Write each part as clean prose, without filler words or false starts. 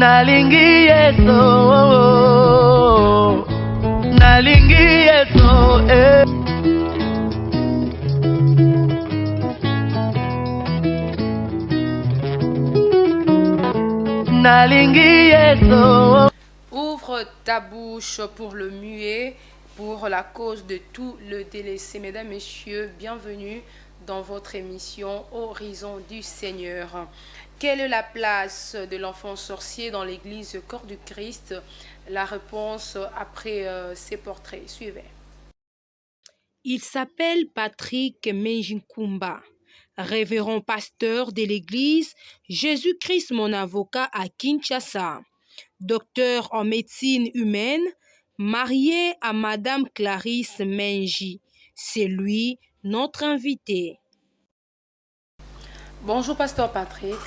nalingi yeso, nalingi yeso, nalingi yeso. Ouvre ta bouche pour le muet, pour la cause de tout le délaissé. Mesdames, Messieurs, bienvenue dans votre émission Horizon du Seigneur. Quelle est la place de l'enfant sorcier dans l'église Corps du Christ? La réponse après ces portraits. Suivez. Il s'appelle Patrick Menjinkumba, révérend pasteur de l'église Jésus-Christ mon avocat à Kinshasa, docteur en médecine humaine, marié à Madame Clarisse Menji. C'est lui notre invité. Bonjour Pasteur Patrick.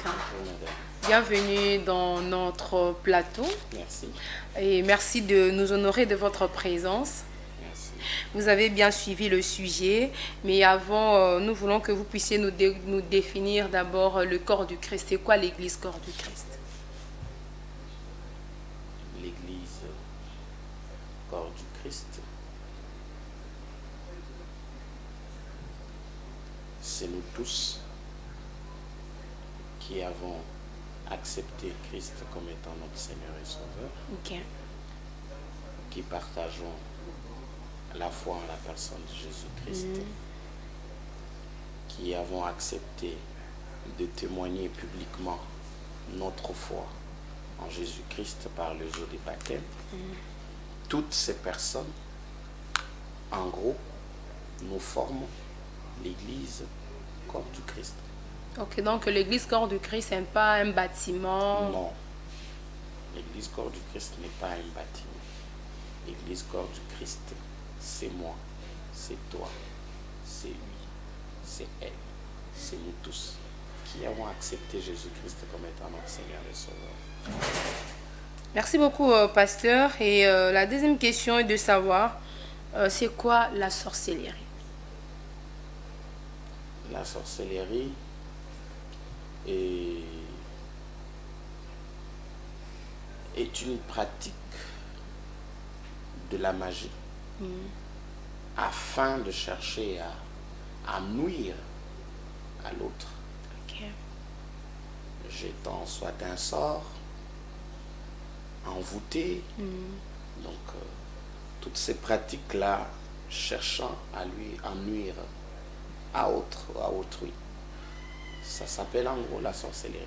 Bienvenue dans notre plateau. Merci. Et merci de nous honorer de votre présence. Merci. Vous avez bien suivi le sujet, mais avant, nous voulons que vous puissiez nous définir d'abord le corps du Christ. C'est quoi l'église corps du Christ? L'église corps du Christ, c'est nous tous qui avons accepté Christ comme étant notre Seigneur et Sauveur, Ok. qui partageons la foi en la personne de Jésus-Christ, qui avons accepté de témoigner publiquement notre foi en Jésus-Christ par les eaux des baptêmes. Toutes ces personnes, en gros, nous formons l'Église corps du Christ. Ok, donc l'église corps du Christ n'est pas un bâtiment. Non, l'Église corps du Christ n'est pas un bâtiment. L'Église corps du Christ, c'est moi, c'est toi, c'est lui, c'est elle, c'est nous tous qui avons accepté Jésus-Christ comme étant notre Seigneur et Sauveur. Merci beaucoup, pasteur. Et la deuxième question est de savoir, c'est quoi la sorcellerie? La sorcellerie est une pratique de la magie afin de chercher à nuire à l'autre, Ok. jetant soit un sort, envoûté. Donc, toutes ces pratiques-là, cherchant à nuire à autrui. Ça s'appelle en gros la sorcellerie.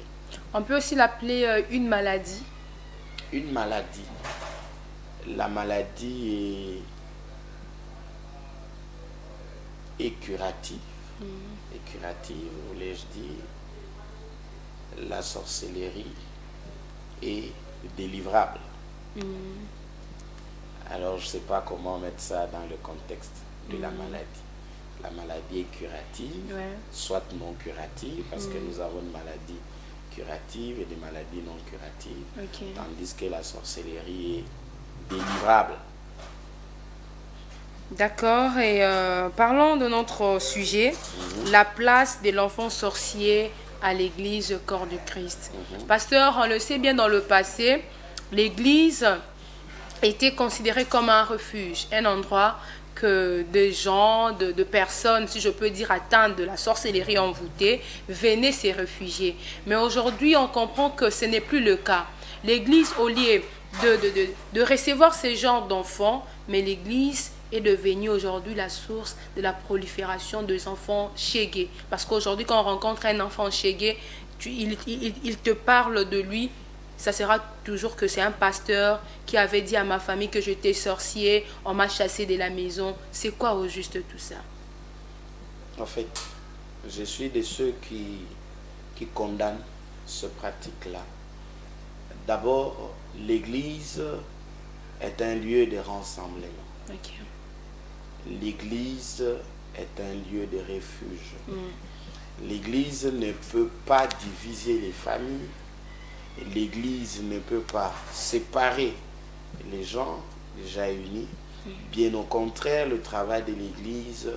On peut aussi l'appeler une maladie. Une maladie. La maladie est curative. Et curative, voulais-je dire. La sorcellerie est délivrable. Alors, je ne sais pas comment mettre ça dans le contexte de la maladie. La maladie est curative, Ouais. soit non curative, parce que nous avons une maladie curative et des maladies non curatives, Ok. tandis que la sorcellerie est délivrable. D'accord. Et parlons de notre sujet, la place de l'enfant sorcier à l'église corps du Christ. Pasteur, on le sait bien dans le passé, l'église était considérée comme un refuge, un endroit que des gens, de personnes, si je peux dire, atteintes de la sorcellerie envoûtée, venaient s'y réfugier. Mais aujourd'hui, on comprend que ce n'est plus le cas. L'église, au lieu de recevoir ce genre d'enfants, mais l'église est devenue aujourd'hui la source de la prolifération des enfants chégués. Parce qu'aujourd'hui, quand on rencontre un enfant chégué, il te parle de lui. Ça sera toujours que c'est un pasteur qui avait dit à ma famille que j'étais sorcier, on m'a chassé de la maison. C'est quoi au juste tout ça? En fait, je suis de ceux qui condamnent ce pratique-là. D'abord, l'église est un lieu de rassemblement. Ok. L'église est un lieu de refuge. L'église ne peut pas diviser les familles. L'église ne peut pas séparer les gens déjà unis. Bien au contraire, le travail de l'église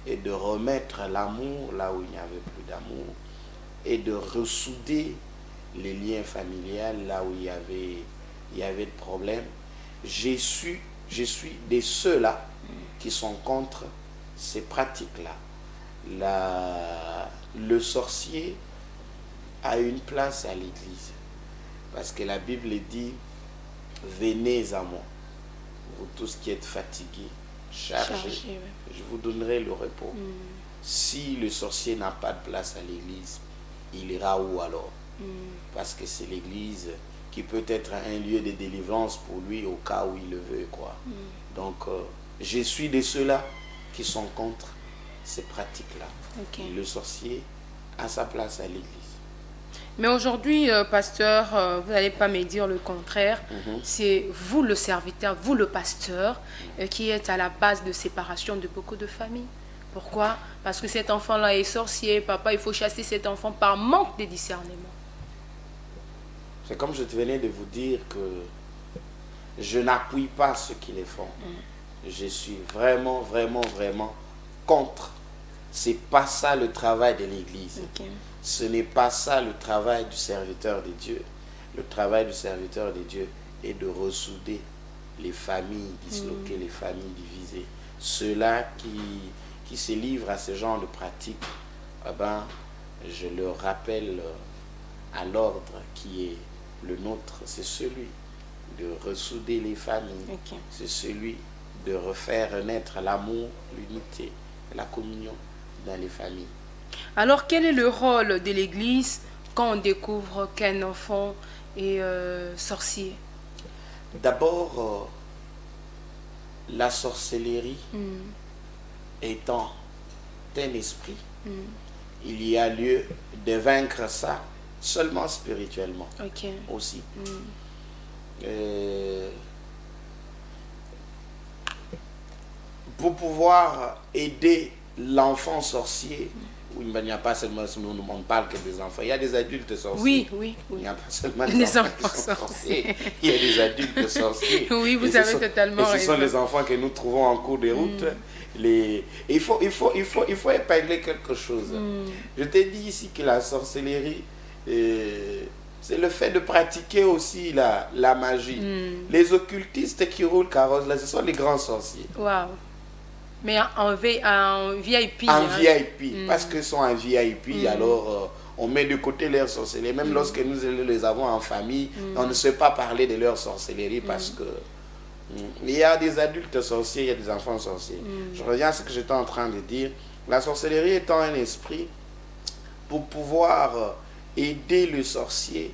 est de remettre l'amour là où il n'y avait plus d'amour et de ressouder les liens familiaux, là où il y avait de problèmes. Je suis de ceux-là qui sont contre ces pratiques-là. Le sorcier a une place à l'église. Parce que la Bible dit, venez à moi, vous tous qui êtes fatigués, chargés, je vous donnerai le repos. Si le sorcier n'a pas de place à l'église, il ira où alors? Parce que c'est l'église qui peut être un lieu de délivrance pour lui au cas où il le veut, quoi. Donc, je suis de ceux-là qui sont contre ces pratiques-là. Le sorcier a sa place à l'église. Mais aujourd'hui, pasteur, vous n'allez pas me dire le contraire. C'est vous le serviteur, vous le pasteur, qui êtes à la base de séparation de beaucoup de familles. Pourquoi? Parce que cet enfant-là est sorcier. Papa, il faut chasser cet enfant par manque de discernement. C'est comme je venais de vous dire que je n'appuie pas ceux qui les font. Je suis vraiment, vraiment, vraiment contre. C'est pas ça le travail de l'Église. Ce n'est pas ça le travail du serviteur de Dieu. Le travail du serviteur de Dieu est de ressouder les familles disloquées, les familles divisées. Ceux-là qui se livrent à ce genre de pratiques, eh ben, je leur rappelle à l'ordre qui est le nôtre, c'est celui de ressouder les familles, c'est celui de refaire naître l'amour, l'unité, la communion dans les familles. Alors, quel est le rôle de l'Église quand on découvre qu'un enfant est sorcier? D'abord, la sorcellerie étant un esprit, il y a lieu de vaincre ça seulement spirituellement aussi. Pour pouvoir aider l'enfant sorcier, il n'y a pas seulement, on ne parle que des enfants, il y a des adultes sorciers. Oui. Il n'y a pas seulement des enfants sorciers. Il y a des adultes sorciers. Oui, vous avez totalement raison. Et ce sont les enfants que nous trouvons en cours de route. Il faut épingler quelque chose. Je t'ai dit ici que la sorcellerie, c'est le fait de pratiquer aussi la magie. Les occultistes qui roulent carrosse, là, ce sont les grands sorciers. Waouh. Mais en VIP. En VIP, parce qu'ils sont en VIP, alors on met de côté leur sorcellerie. Même lorsque nous les avons en famille, on ne sait pas parler de leur sorcellerie parce que il y a des adultes sorciers, il y a des enfants sorciers. Je reviens à ce que j'étais en train de dire. La sorcellerie étant un esprit, pour pouvoir aider le sorcier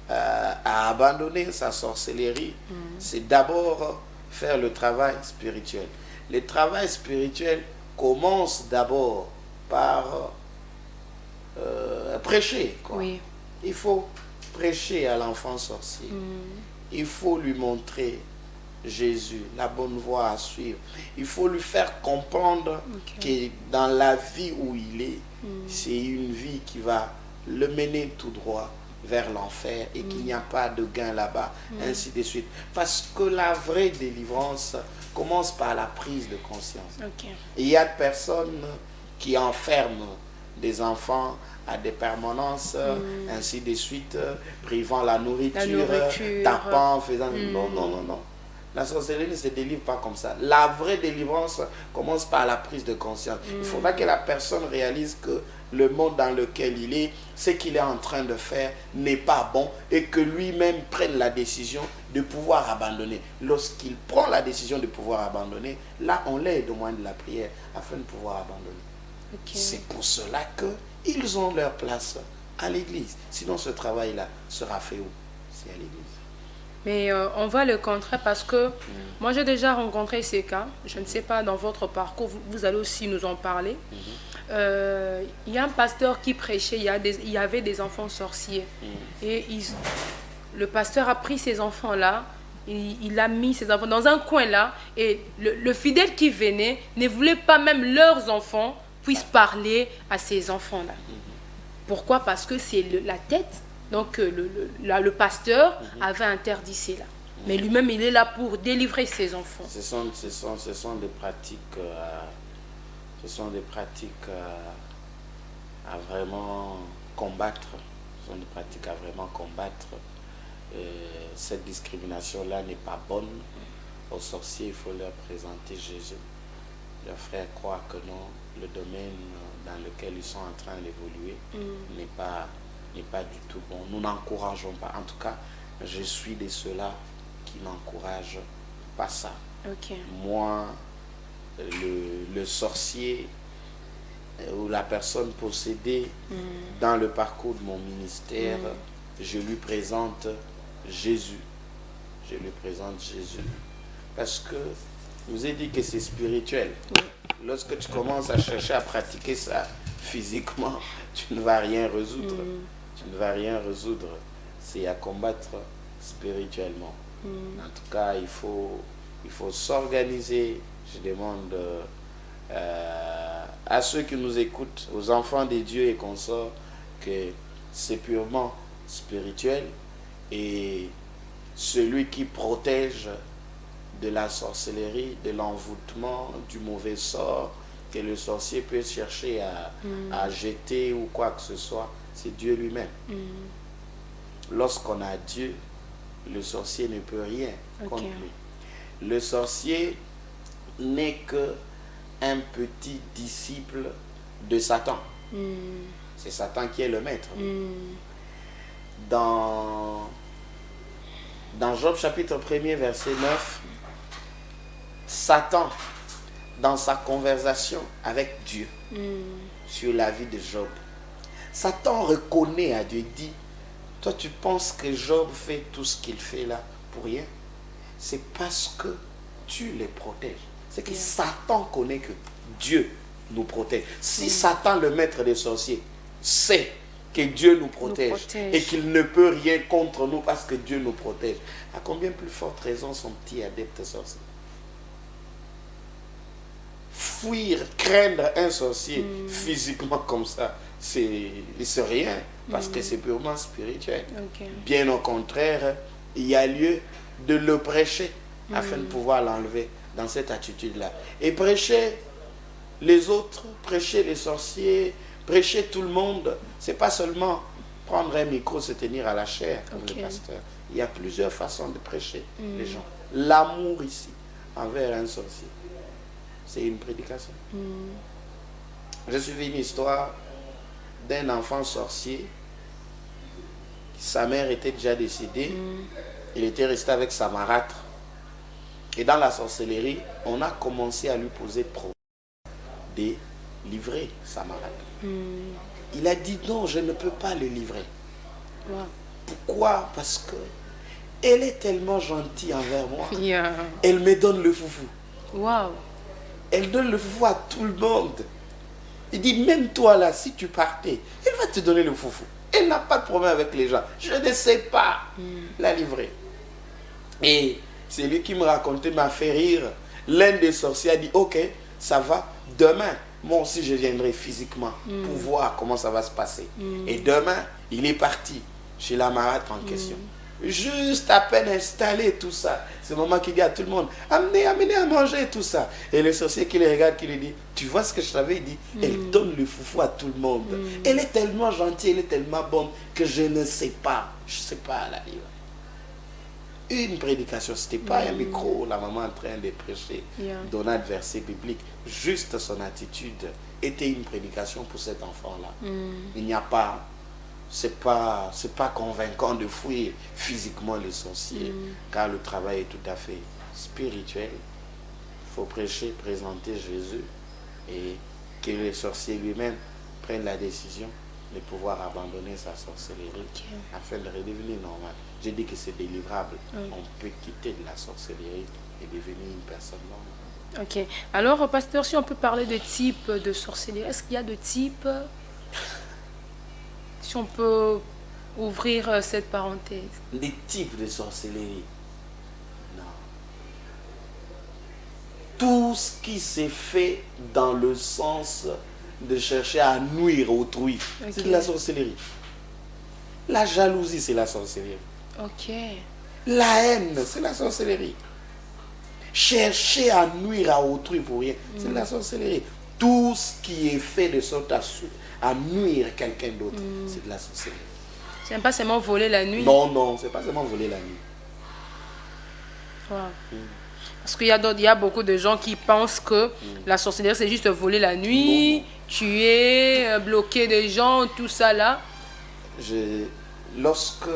à abandonner sa sorcellerie, c'est d'abord faire le travail spirituel. Le travail spirituel commence d'abord par prêcher. Oui. Il faut prêcher à l'enfant sorcier. Il faut lui montrer Jésus, la bonne voie à suivre. Il faut lui faire comprendre que dans la vie où il est, c'est une vie qui va le mener tout droit vers l'enfer et qu'il n'y a pas de gain là-bas, ainsi de suite. Parce que la vraie délivrance commence par la prise de conscience. Il y a des personnes qui enferment des enfants à des permanences, ainsi de suite, privant la nourriture, tapant, faisant... Non. La sorcellerie ne se délivre pas comme ça. La vraie délivrance commence par la prise de conscience. Il faudra que la personne réalise que le monde dans lequel il est, ce qu'il est en train de faire n'est pas bon et que lui-même prenne la décision de pouvoir abandonner. Lorsqu'il prend la décision de pouvoir abandonner, là on l'aide au moyen de la prière afin de pouvoir abandonner. C'est pour cela qu'ils ont leur place à l'église. Sinon ce travail-là sera fait où? C'est à l'église. Mais on voit le contraire parce que moi j'ai déjà rencontré ces cas. Je ne sais pas, dans votre parcours, vous allez aussi nous en parler. Il y a un pasteur qui prêchait, il y avait des enfants sorciers. Et le pasteur a pris ces enfants-là, il a mis ces enfants dans un coin là. Et le fidèle qui venait ne voulait pas même leurs enfants puissent parler à ces enfants-là. Pourquoi? Parce que c'est la tête. Donc le pasteur avait interdit cela. Mais lui-même, il est là pour délivrer ses enfants. Ce sont des pratiques, à vraiment combattre. façon de pratiquer à vraiment combattre. Cette discrimination-là n'est pas bonne. Aux sorciers, il faut leur présenter Jésus. Leurs frères croient que non, le domaine dans lequel ils sont en train d'évoluer n'est pas du tout bon. Nous n'encourageons pas. En tout cas, je suis de ceux-là qui n'encouragent pas ça. Ok. Moi, le sorcier ou la personne possédée dans le parcours de mon ministère, je lui présente Jésus. Je lui présente Jésus. Parce que je vous ai dit que c'est spirituel. Lorsque tu commences à chercher à pratiquer ça physiquement, tu ne vas rien résoudre. Tu ne vas rien résoudre. C'est à combattre spirituellement. En tout cas, il faut s'organiser. Je demande à ceux qui nous écoutent, aux enfants des dieux et consorts, que c'est purement spirituel. Et celui qui protège de la sorcellerie, de l'envoûtement, du mauvais sort que le sorcier peut chercher à jeter ou quoi que ce soit, c'est Dieu lui-même. Lorsqu'on a Dieu, le sorcier ne peut rien contre lui. Le sorcier n'est qu'un petit disciple de Satan. C'est Satan qui est le maître. Dans Job chapitre 1er verset 9, Satan, dans sa conversation avec Dieu sur la vie de Job, Satan reconnaît à Dieu, dit: toi tu penses que Job fait tout ce qu'il fait là pour rien? C'est parce que tu les protèges. C'est que Satan connaît que Dieu nous protège. Si Satan, le maître des sorciers, sait que Dieu nous protège et qu'il ne peut rien contre nous parce que Dieu nous protège, à combien plus forte raison son petit adepte sorcier? Fuir, craindre un sorcier physiquement comme ça, c'est rien, parce que c'est purement spirituel. Bien au contraire, il y a lieu de le prêcher afin de pouvoir l'enlever dans cette attitude-là. Et prêcher les autres, prêcher les sorciers, prêcher tout le monde, c'est pas seulement prendre un micro, se tenir à la chair comme le pasteur. Il y a plusieurs façons de prêcher les gens. L'amour ici envers un sorcier, c'est une prédication. J'ai suivi une histoire d'un enfant sorcier. Sa mère était déjà décédée. Il était resté avec sa marâtre. Et dans la sorcellerie, on a commencé à lui poser problème de livrer sa marâtre. Il a dit non, je ne peux pas le livrer. Pourquoi? Parce que elle est tellement gentille envers moi. Elle me donne le foufou. Elle donne le foufou à tout le monde. Il dit, même toi là, si tu partais, elle va te donner le foufou. Elle n'a pas de problème avec les gens. Je ne sais pas la livrer. Et c'est lui qui me racontait, m'a fait rire. L'un des sorciers a dit, ok, ça va, demain, moi aussi je viendrai physiquement pour voir comment ça va se passer. Et demain, il est parti chez la marâtre en question. Juste à peine installé, tout ça. C'est le moment qu'il dit à tout le monde, amenez à manger, tout ça. Et le sorcier qui le regarde, qui lui dit, tu vois ce que je t'avais dit? Elle donne le foufou à tout le monde. Elle est tellement gentille, elle est tellement bonne que je ne sais pas. Je ne sais pas la livre. Une prédication, ce n'était pas un micro, la maman en train de prêcher, donnant un verset biblique. Juste son attitude était une prédication pour cet enfant-là. Il n'y a pas... C'est pas convaincant de fuir physiquement les sorciers, car le travail est tout à fait spirituel. Il faut prêcher, présenter Jésus, et que le sorcier lui-même prenne la décision de pouvoir abandonner sa sorcellerie afin de redevenir normal. J'ai dit que c'est délivrable. On peut quitter de la sorcellerie et devenir une personne normale. Ok. Alors, pasteur, si on peut parler de type de sorcellerie, est-ce qu'il y a de type... Si on peut ouvrir cette parenthèse. Des types de sorcellerie. Non. Tout ce qui s'est fait dans le sens de chercher à nuire autrui, c'est de la sorcellerie. La jalousie, c'est la sorcellerie. La haine, c'est la sorcellerie. Chercher à nuire à autrui pour rien, c'est de la sorcellerie. Tout ce qui est fait de sorte à nuire quelqu'un d'autre, c'est de la sorcellerie. C'est pas seulement voler la nuit. Non, non, c'est pas seulement voler la nuit. Wow. Parce qu'il y a beaucoup de gens qui pensent que la sorcellerie, c'est juste voler la nuit, tuer, bloquer des gens, tout ça là. Lorsque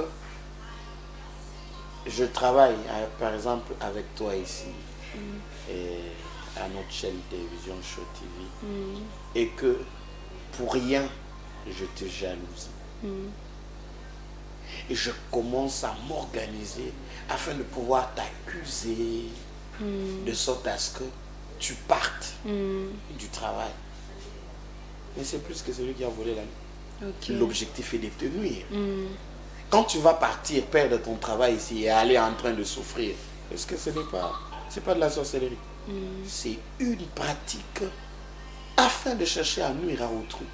je travaille, par exemple, avec toi ici, et à notre chaîne télévision Show TV, et que pour rien, je te jalouse. Et je commence à m'organiser afin de pouvoir t'accuser, de sorte à ce que tu partes du travail. Mais c'est plus que celui qui a volé la nuit. Okay. L'objectif est de te nuire. Quand tu vas partir, perdre ton travail ici et aller en train de souffrir, est-ce que ce n'est pas de la sorcellerie? C'est une pratique afin de chercher à nuire à autrui.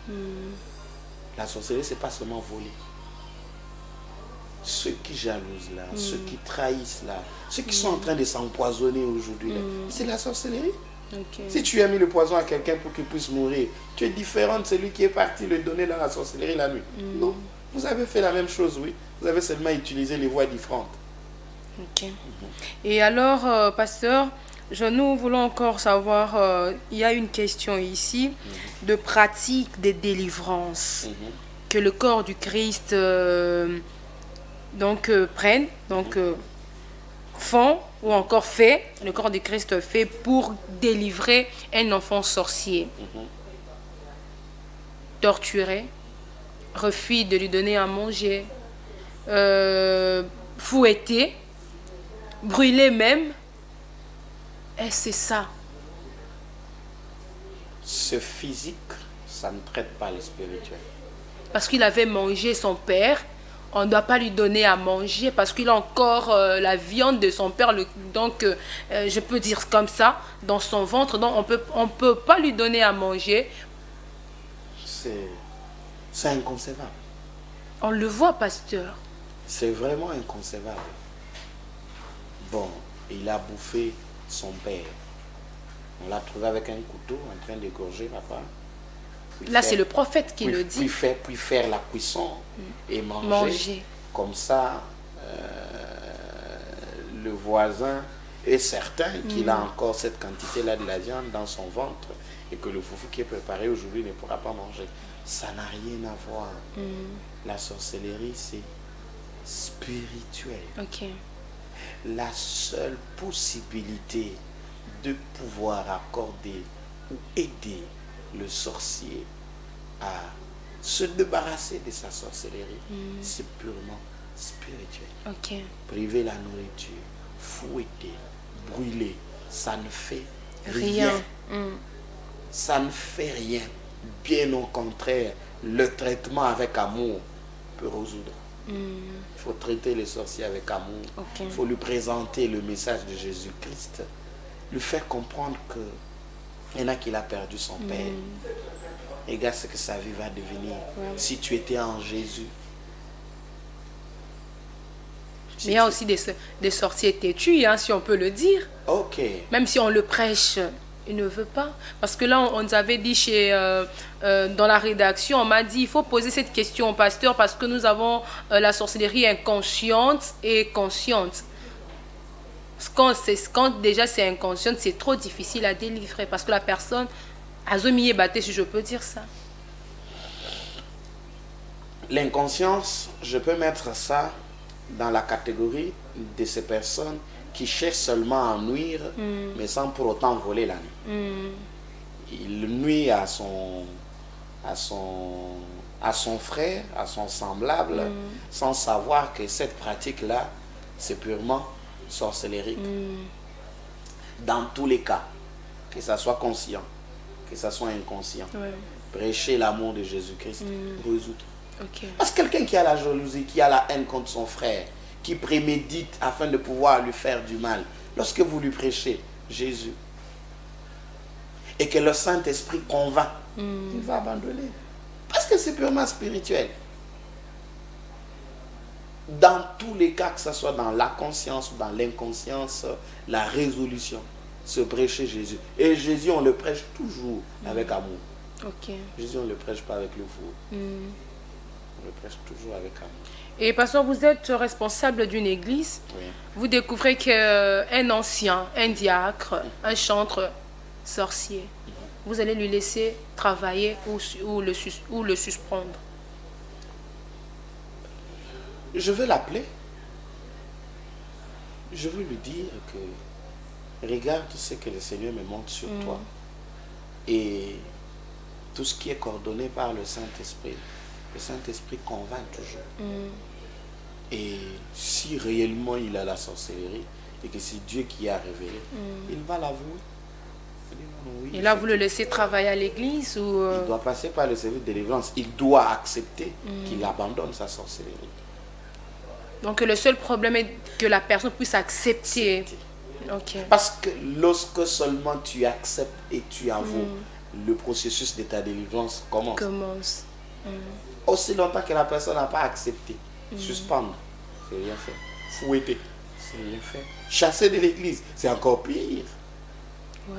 La sorcellerie, ce n'est pas seulement voler. Ceux qui jalousent là, ceux qui trahissent là, ceux qui sont en train de s'empoisonner aujourd'hui là, c'est la sorcellerie. Okay. Si tu as mis le poison à quelqu'un pour qu'il puisse mourir, tu es différent de celui qui est parti le donner dans la sorcellerie la nuit. Non, vous avez fait la même chose, oui. Vous avez seulement utilisé les voies différentes. Okay. Et alors, pasteur, nous voulons encore savoir, il y a une question ici de pratique des délivrances que le corps du Christ prenne, font ou encore fait, le corps du Christ fait pour délivrer un enfant sorcier. Torturer, refus de lui donner à manger, fouetter, brûler même. Et c'est ça. Ce physique, ça ne traite pas le spirituel. Parce qu'il avait mangé son père, on ne doit pas lui donner à manger parce qu'il a encore la viande de son père, je peux dire comme ça, dans son ventre. Donc on peut pas lui donner à manger. C'est inconcevable. On le voit, pasteur. C'est vraiment inconcevable. Bon, il a bouffé son père. On l'a trouvé avec un couteau en train d'égorger papa. Là, c'est le prophète qui le dit. Puis faire la cuisson et manger. Comme ça, le voisin est certain qu'il a encore cette quantité-là de la viande dans son ventre et que le foufou qui est préparé aujourd'hui ne pourra pas manger. Ça n'a rien à voir. La sorcellerie, c'est spirituel. Okay. La seule possibilité de pouvoir accorder ou aider le sorcier à se débarrasser de sa sorcellerie, c'est purement spirituel. Okay. Priver la nourriture, fouetter, brûler, ça ne fait rien. Ça ne fait rien. Bien au contraire, le traitement avec amour peut résoudre. Il faut traiter les sorciers avec amour. Okay. Il faut lui présenter le message de Jésus-Christ, lui faire comprendre que il y en a qui a perdu son père. Regarde ce que sa vie va devenir si tu étais en Jésus. Mais il y a aussi des sorciers têtus, si on peut le dire. Ok. Même si on le prêche, il ne veut pas. Parce que là, on nous avait dit dans la rédaction, on m'a dit, il faut poser cette question au pasteur parce que nous avons la sorcellerie inconsciente et consciente. Quand déjà c'est inconsciente, c'est trop difficile à délivrer parce que la personne a zomié batté, si je peux dire ça. L'inconscience, je peux mettre ça dans la catégorie de ces personnes qui cherchent seulement à nuire, mais sans pour autant voler la nuit. Il nuit à son frère, à son semblable, sans savoir que cette pratique-là, c'est purement sorcellerie. Dans tous les cas, que ça soit conscient, que ça soit inconscient, prêcher l'amour de Jésus-Christ, résoudre. Okay. Parce que quelqu'un qui a la jalousie, qui a la haine contre son frère, qui prémédite afin de pouvoir lui faire du mal, lorsque vous lui prêchez Jésus et que le Saint-Esprit convainc, il va abandonner. Parce que c'est purement spirituel. Dans tous les cas, que ce soit dans la conscience ou dans l'inconscience, la résolution, se prêcher Jésus. Et Jésus, on le prêche toujours avec amour. Okay. Jésus, on ne le prêche pas avec le fou. le prêche toujours avec amour. Et pasteur, vous êtes responsable d'une église. Oui. Vous découvrez qu'un ancien, un diacre, un chantre sorcier, vous allez lui laisser travailler ou le suspendre. Je veux l'appeler. Je veux lui dire que regarde ce que le Seigneur me montre sur toi. Et tout ce qui est coordonné par le Saint-Esprit convainc toujours. Et si réellement il a la sorcellerie et que c'est Dieu qui a révélé, il va l'avouer. Oui, Et là, vous le laissez travailler à l'église ou il doit passer par le service de délivrance. Il doit accepter qu'il abandonne sa sorcellerie. Donc le seul problème est que la personne puisse accepter. Ok. Parce que lorsque seulement tu acceptes et tu avoues, le processus de ta délivrance commence. Aussi longtemps que la personne n'a pas accepté, suspendre, c'est rien fait. Fouetter, c'est rien fait. Chasser de l'église, c'est encore pire. Ouais.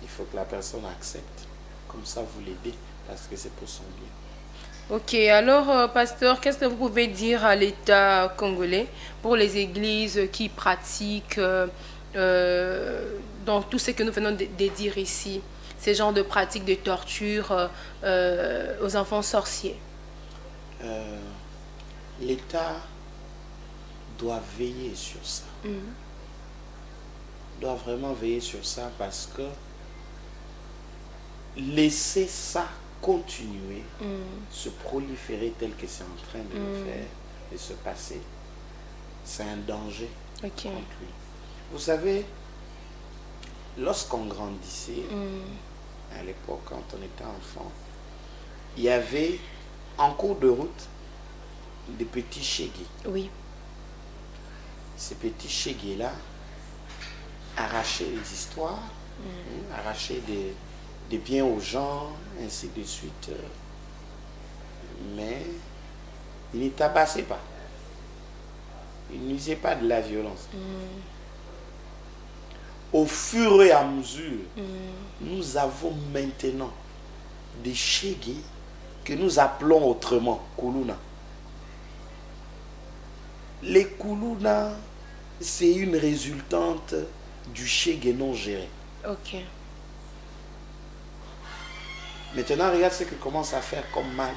Il faut que la personne accepte. Comme ça, vous l'aidez parce que c'est pour son bien. Ok, alors, pasteur, qu'est-ce que vous pouvez dire à l'État congolais pour les églises qui pratiquent dans tout ce que nous venons de dire ici, ces genres de pratiques de torture aux enfants sorciers? L'État doit veiller sur ça. Doit vraiment veiller sur ça parce que laisser ça continuer, se proliférer tel que c'est en train de le faire, de se passer, c'est un danger contre lui. Vous savez, lorsqu'on grandissait, à l'époque, quand on était enfant, il y avait en cours de route des petits chégués. Oui. Ces petits chégués-là arrachaient les histoires, arrachaient des biens aux gens, ainsi de suite. Mais ils ne tabassaient pas. Ils n'usaient pas de la violence. Au fur et à mesure, nous avons maintenant des chégués que nous appelons autrement Kuluna. Les Kuluna, c'est une résultante du chégué non géré. Ok. Maintenant, regarde ce qu'il commence à faire comme mal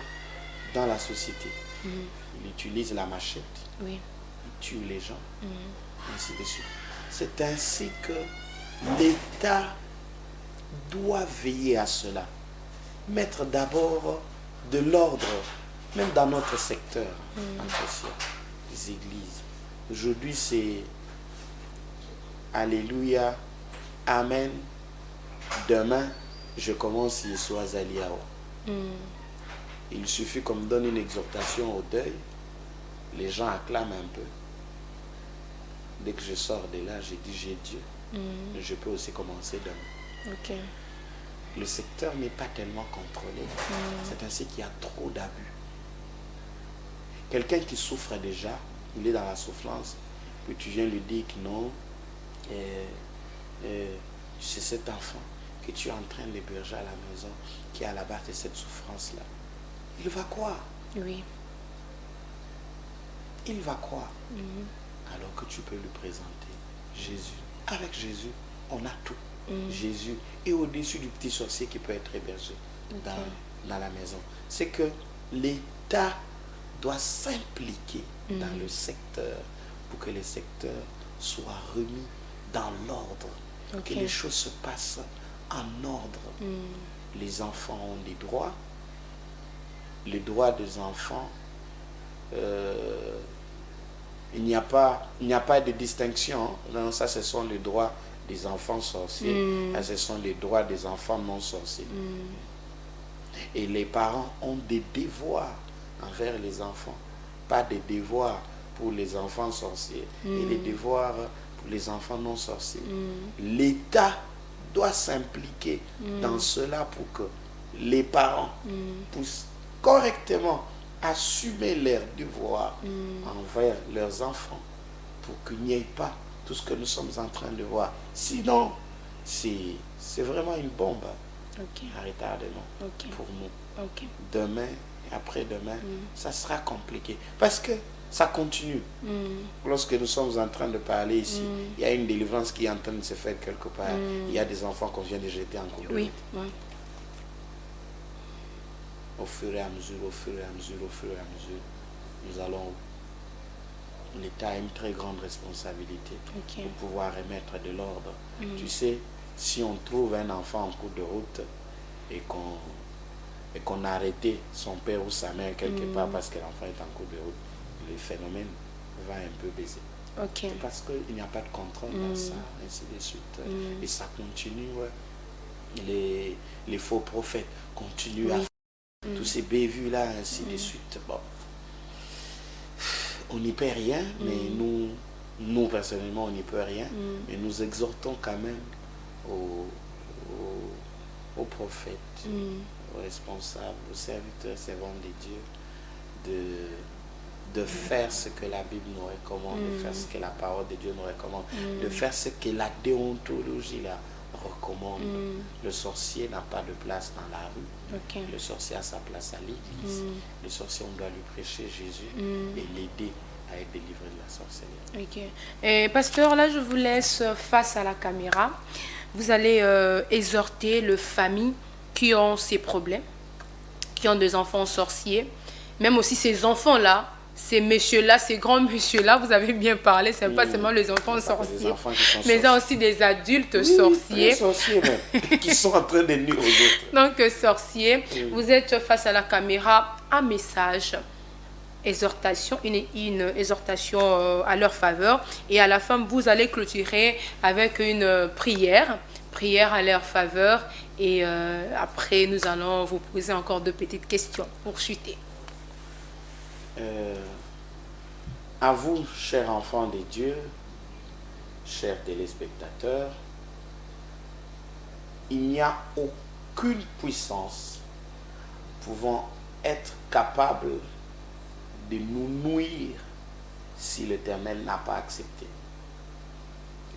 dans la société. Il utilise la machette, Oui. il tue les gens, ainsi de suite. C'est ainsi que l'État doit veiller à cela. Mettre d'abord de l'ordre, même dans notre secteur social, les églises. Aujourd'hui, c'est Alléluia, Amen. Demain, je commence Yeshua Zaliawa. Il suffit qu'on me donne une exhortation au deuil, les gens acclament un peu. Dès que je sors de là, j'ai dit j'ai Dieu. Je peux aussi commencer demain. Ok. Le secteur n'est pas tellement contrôlé. C'est ainsi qu'il y a trop d'abus. Quelqu'un qui souffre déjà, il est dans la souffrance, puis tu viens lui dire que non, c'est cet enfant que tu es en train d'héberger à la maison qui est à la base de cette souffrance-là. Il va croire. Oui. Il va croire. Alors que tu peux lui présenter Jésus. Avec Jésus, on a tout. Jésus est au-dessus du petit sorcier qui peut être hébergé dans la maison. C'est que l'État doit s'impliquer dans le secteur pour que le secteur soit remis dans l'ordre. Que les choses se passent en ordre. Les enfants ont des droits. Les droits des enfants, il n'y a pas de distinction. Non, ça, ce sont les droits des enfants sorciers. Ça, ce sont les droits des enfants non sorciers. Et les parents ont des devoirs envers les enfants. Pas des devoirs pour les enfants sorciers et des devoirs pour les enfants non sorciers. L'État doit s'impliquer dans cela pour que les parents puissent correctement assumer leurs devoirs envers leurs enfants pour qu'il n'y ait pas tout ce que nous sommes en train de voir. Sinon, c'est vraiment une bombe à retardement pour nous. Demain, après-demain, ça sera compliqué. Parce que ça continue. Lorsque nous sommes en train de parler ici, il y a une délivrance qui est en train de se faire quelque part. Il y a des enfants qu'on vient de jeter en cours de route. Oui. Au fur et à mesure, nous allons... L'État a une très grande responsabilité pour pouvoir remettre de l'ordre. Tu sais, si on trouve un enfant en cours de route et qu'on a arrêté son père ou sa mère quelque part parce que l'enfant est en cours de route, le phénomène va un peu baisser. C'est parce qu'il n'y a pas de contrôle dans ça, ainsi de suite. Et ça continue. Les faux prophètes continuent à faire tous ces bévues-là, ainsi de suite. Bon. On n'y peut rien, mais nous personnellement, on n'y peut rien. Mais nous exhortons quand même aux prophètes, aux responsables, aux serviteurs, servants de Dieu, de faire ce que la Bible nous recommande, de faire ce que la parole de Dieu nous recommande, de faire ce que la déontologie là recommande. Le sorcier n'a pas de place dans la rue. Le sorcier a sa place à l'église. Le sorcier, on doit lui prêcher Jésus et l'aider à être délivré de la sorcellerie. Et pasteur, là je vous laisse face à la caméra. Vous allez exhorter les familles qui ont ces problèmes, qui ont des enfants sorciers, même aussi ces enfants-là, ces messieurs-là, ces grands messieurs-là, vous avez bien parlé, ce n'est pas seulement les enfants sorciers, mais il y a aussi des adultes sorciers. Les sorciers même, qui sont en train de nuire aux autres. Donc, sorciers, vous êtes face à la caméra, un message, exhortation, une exhortation à leur faveur. Et à la fin, vous allez clôturer avec une prière à leur faveur. Et après, nous allons vous poser encore 2 petites questions pour chuter. À vous, chers enfants de Dieu, chers téléspectateurs, il n'y a aucune puissance pouvant être capable de nous nuire si l'Éternel n'a pas accepté.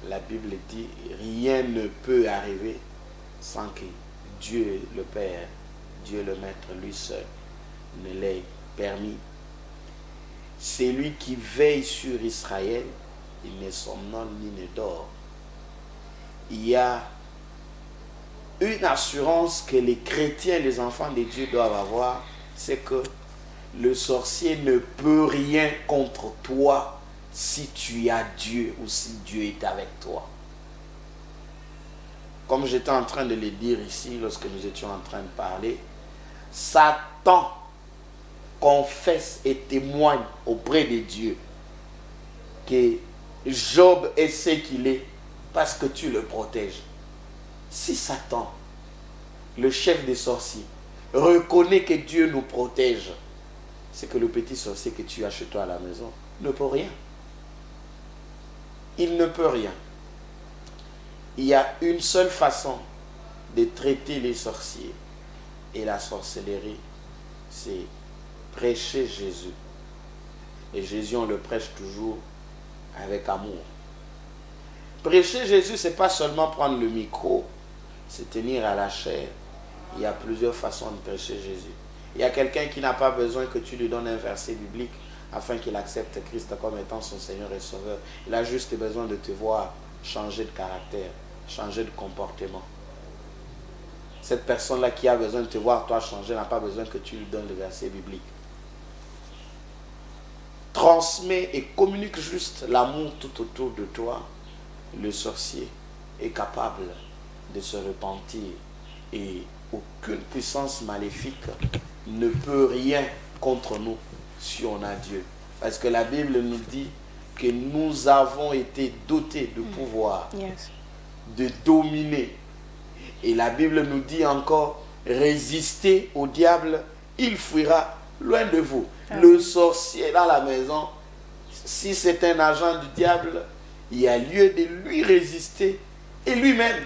La Bible dit, rien ne peut arriver sans que Dieu le Père, Dieu le Maître, lui seul, ne l'ait permis. C'est lui qui veille sur Israël, il ne somnole ni ne dort. Il y a une assurance que les chrétiens, les enfants de Dieu doivent avoir, c'est que le sorcier ne peut rien contre toi si tu as Dieu ou si Dieu est avec toi. Comme j'étais en train de le dire ici, lorsque nous étions en train de parler, Satan confesse et témoigne auprès de Dieu que Job est ce qu'il est parce que tu le protèges. Si Satan, le chef des sorciers, reconnaît que Dieu nous protège, c'est que le petit sorcier que tu as chez toi à la maison ne peut rien. Il ne peut rien. Il y a une seule façon de traiter les sorciers et la sorcellerie, c'est prêcher Jésus. Et Jésus, on le prêche toujours avec amour. Prêcher Jésus, ce n'est pas seulement prendre le micro, c'est tenir à la chair. Il y a plusieurs façons de prêcher Jésus. Il y a quelqu'un qui n'a pas besoin que tu lui donnes un verset biblique afin qu'il accepte Christ comme étant son Seigneur et Sauveur. Il a juste besoin de te voir changer de caractère, changer de comportement. Cette personne-là qui a besoin de te voir toi changer n'a pas besoin que tu lui donnes le verset biblique. Transmets et communique juste l'amour tout autour de toi. Le sorcier est capable de se repentir et aucune puissance maléfique ne peut rien contre nous si on a Dieu. Parce que la Bible nous dit que nous avons été dotés de pouvoir, de dominer. Et la Bible nous dit encore, résistez au diable, il fuira loin de vous. Le sorcier dans la maison, si c'est un agent du diable, il y a lieu de lui résister et lui-même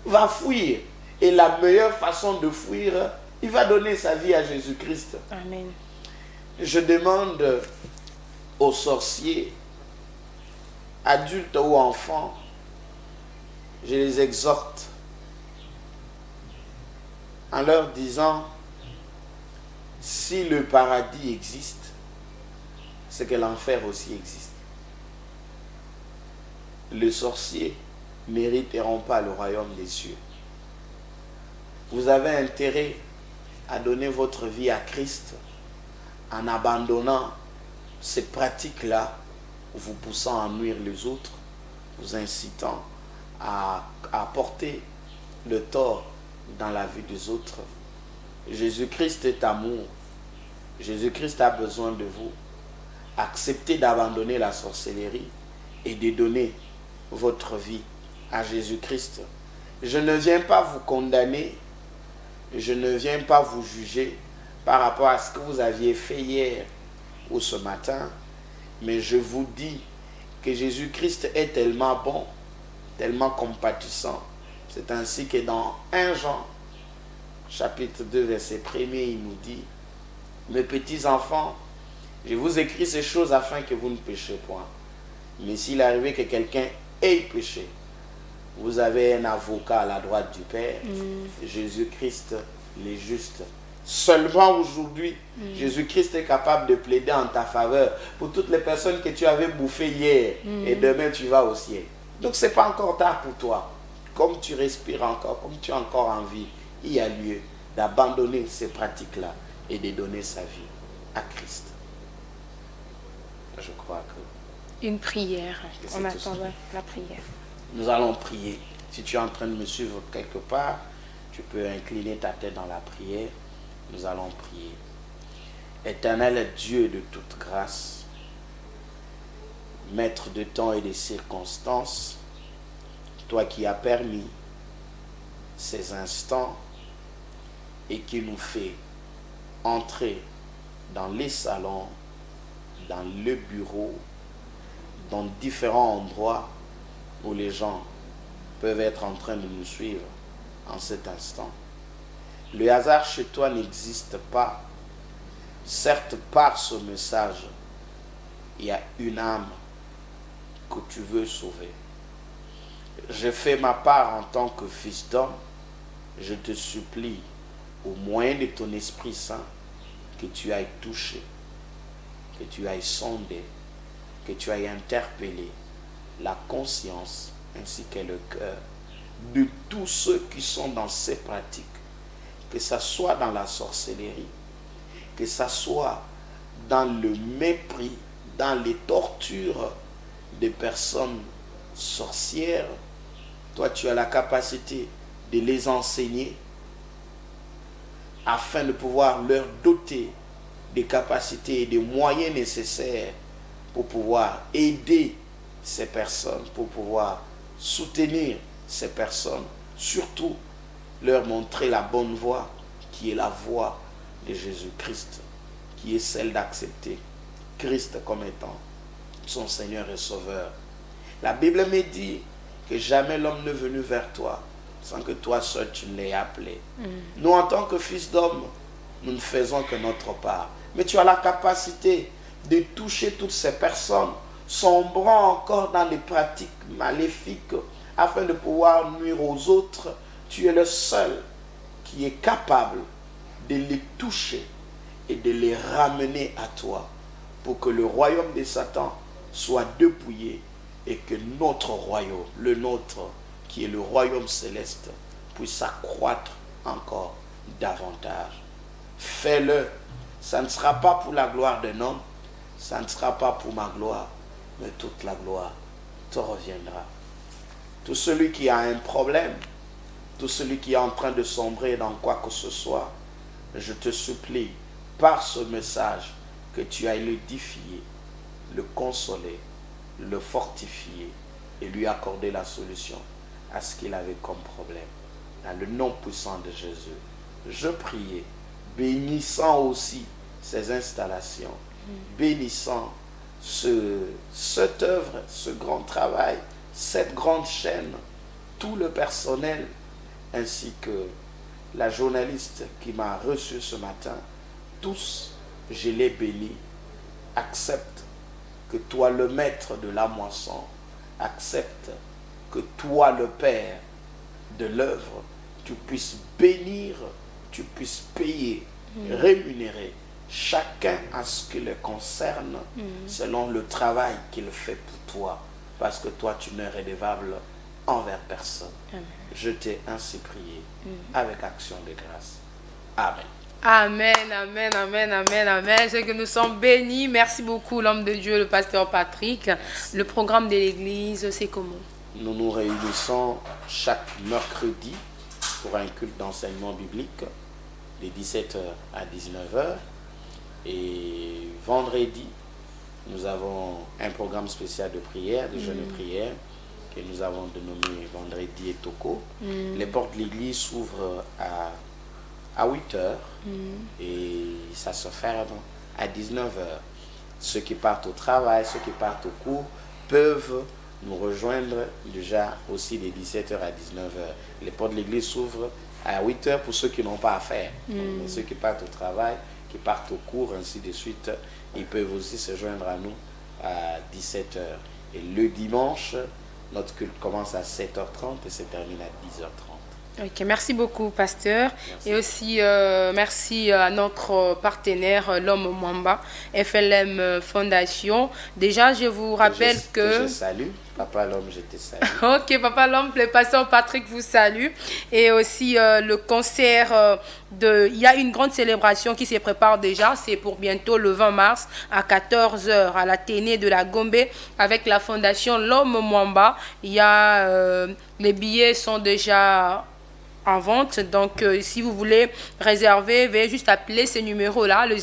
va fuir. Et la meilleure façon de fuir, il va donner sa vie à Jésus-Christ. Amen. Je demande aux sorciers, adultes ou enfants, je les exhorte en leur disant, si le paradis existe, c'est que l'enfer aussi existe. Les sorciers n'hériteront pas le royaume des cieux. Vous avez intérêt à donner votre vie à Christ en abandonnant ces pratiques-là, vous poussant à nuire les autres, vous incitant à porter le tort dans la vie des autres. Jésus-Christ est amour. Jésus-Christ a besoin de vous. Acceptez d'abandonner la sorcellerie et de donner votre vie à Jésus-Christ. Je ne viens pas vous condamner, je ne viens pas vous juger par rapport à ce que vous aviez fait hier ou ce matin, mais je vous dis que Jésus-Christ est tellement bon, tellement compatissant. C'est ainsi que dans 1 Jean, chapitre 2, verset 1er, il nous dit: mes petits enfants, je vous écris ces choses afin que vous ne péchiez point. Mais s'il arrivait que quelqu'un ait péché, vous avez un avocat à la droite du Père, Jésus-Christ le juste. Seulement aujourd'hui, Jésus-Christ est capable de plaider en ta faveur pour toutes les personnes que tu avais bouffées hier, et demain tu vas au ciel. Donc ce n'est pas encore tard pour toi. Comme tu respires encore, comme tu as encore envie, il y a lieu d'abandonner ces pratiques-là et de donner sa vie à Christ. Je crois que... Une prière. On attend la prière. Nous allons prier. Si tu es en train de me suivre quelque part, tu peux incliner ta tête dans la prière. Nous allons prier. Éternel Dieu de toute grâce, Maître de temps et des circonstances, toi qui as permis ces instants et qui nous fait entrer dans les salons, dans le bureau, dans différents endroits où les gens peuvent être en train de nous suivre en cet instant. Le hasard chez toi n'existe pas. Certes, par ce message, il y a une âme que tu veux sauver. Je fais ma part en tant que fils d'homme. Je te supplie, au moyen de ton Esprit Saint, que tu ailles toucher, que tu ailles sonder, que tu ailles interpeller la conscience ainsi que le cœur de tous ceux qui sont dans ces pratiques, que ça soit dans la sorcellerie, que ça soit dans le mépris, dans les tortures des personnes sorcières. Toi, tu as la capacité de les enseigner afin de pouvoir leur doter des capacités et des moyens nécessaires pour pouvoir aider ces personnes, pour pouvoir soutenir ces personnes, surtout leur montrer la bonne voie qui est la voie de Jésus-Christ, qui est celle d'accepter Christ comme étant son Seigneur et Sauveur. La Bible me dit que jamais l'homme n'est venu vers toi sans que toi seul tu l'aies appelé. Nous, en tant que fils d'homme, nous ne faisons que notre part. Mais tu as la capacité de toucher toutes ces personnes sombrant encore dans les pratiques maléfiques afin de pouvoir nuire aux autres. Tu es le seul qui est capable de les toucher et de les ramener à toi pour que le royaume de Satan soit dépouillé et que notre royaume, le nôtre, qui est le royaume céleste, puisse s'accroître encore davantage. Fais-le. Ça ne sera pas pour la gloire d'un homme, ça ne sera pas pour ma gloire, mais toute la gloire te reviendra. Tout celui qui a un problème, tout celui qui est en train de sombrer dans quoi que ce soit, je te supplie, par ce message, que tu ailles l'édifier, le consoler, le fortifier et lui accorder la solution à ce qu'il avait comme problème. Dans le nom puissant de Jésus, je priais, bénissant aussi ces installations, bénissant cette œuvre, ce grand travail, cette grande chaîne, tout le personnel, ainsi que la journaliste qui m'a reçu ce matin. Tous, je les bénis. Accepte que toi, le maître de la moisson, accepte que toi, le Père de l'œuvre, tu puisses bénir, tu puisses payer, rémunérer chacun a ce qui le concerne selon le travail qu'il fait pour toi. Parce que toi, tu n'es redevable envers personne. Amen. Je t'ai ainsi prié avec action de grâce. Amen. Amen, amen, amen, amen, amen. C'est que nous sommes bénis. Merci beaucoup, l'homme de Dieu, le pasteur Patrick. Merci. Le programme de l'église, c'est comment? Nous nous réunissons chaque mercredi pour un culte d'enseignement biblique de 17h à 19h. Et vendredi, nous avons un programme spécial de prière, de jeûne et prière, que nous avons dénommé Vendredi et Toko. Les portes de l'église s'ouvrent à 8h et ça se ferme à 19h. Ceux qui partent au travail, ceux qui partent au cours peuvent nous rejoindre déjà aussi de 17h à 19h. Les portes de l'église s'ouvrent à 8h pour ceux qui n'ont pas à faire. Mais ceux qui partent au travail, qui partent au cours, ainsi de suite, ils peuvent aussi se joindre à nous à 17h. Et le dimanche, notre culte commence à 7h30 et se termine à 10h30. Ok, merci beaucoup, pasteur. Merci. Et aussi, merci à notre partenaire, l'homme Mwamba, FLM Fondation. Déjà, je vous rappelle que je salue. Papa l'homme, je te salue. Ok, papa l'homme, le pasteur Patrick vous salue. Et aussi le concert il y a une grande célébration qui se prépare déjà. C'est pour bientôt le 20 mars à 14h à l'Athénée de la Gombe avec la fondation L'Homme Mwamba. Il y a les billets sont déjà en vente, donc si vous voulez réserver, veuillez juste appeler ce numéro là, le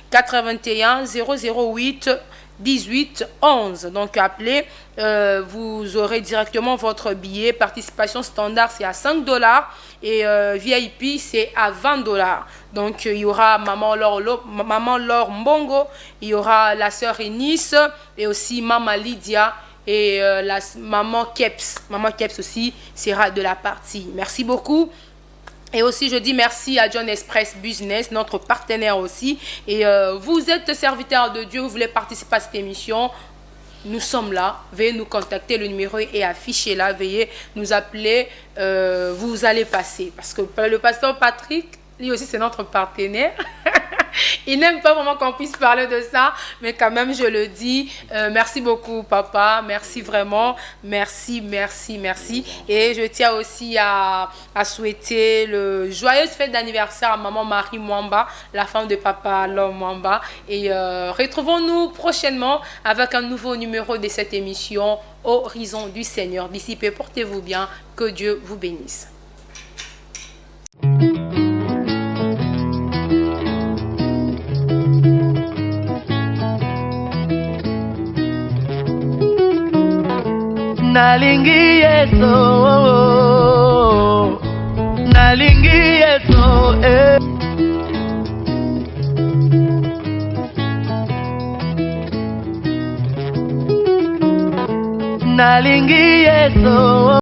081 008 18 11. Donc appelez, vous aurez directement votre billet. Participation standard c'est à $5 et VIP c'est à $20. Donc il y aura Maman Laure Mbongo, il y aura la sœur Eunice et aussi Maman Lydia. Et la maman Keps aussi sera de la partie. Merci beaucoup. Et aussi, je dis merci à John Express Business, notre partenaire aussi. Et vous êtes serviteur de Dieu, vous voulez participer à cette émission, nous sommes là. Veuillez nous contacter, le numéro est affiché là. Veuillez nous appeler, vous allez passer. Parce que le pasteur Patrick, lui aussi, c'est notre partenaire. Il n'aime pas vraiment qu'on puisse parler de ça, mais quand même, je le dis. Merci beaucoup, papa. Merci vraiment. Merci, merci, merci. Et je tiens aussi à souhaiter le joyeuse fête d'anniversaire à maman Marie Mwamba, la femme de papa l'homme Mwamba. Et retrouvons-nous prochainement avec un nouveau numéro de cette émission Horizon du Seigneur. D'ici peu, portez-vous bien. Que Dieu vous bénisse. Nalingi Yeso, Nalingi Yeso, Nalingi Yeso.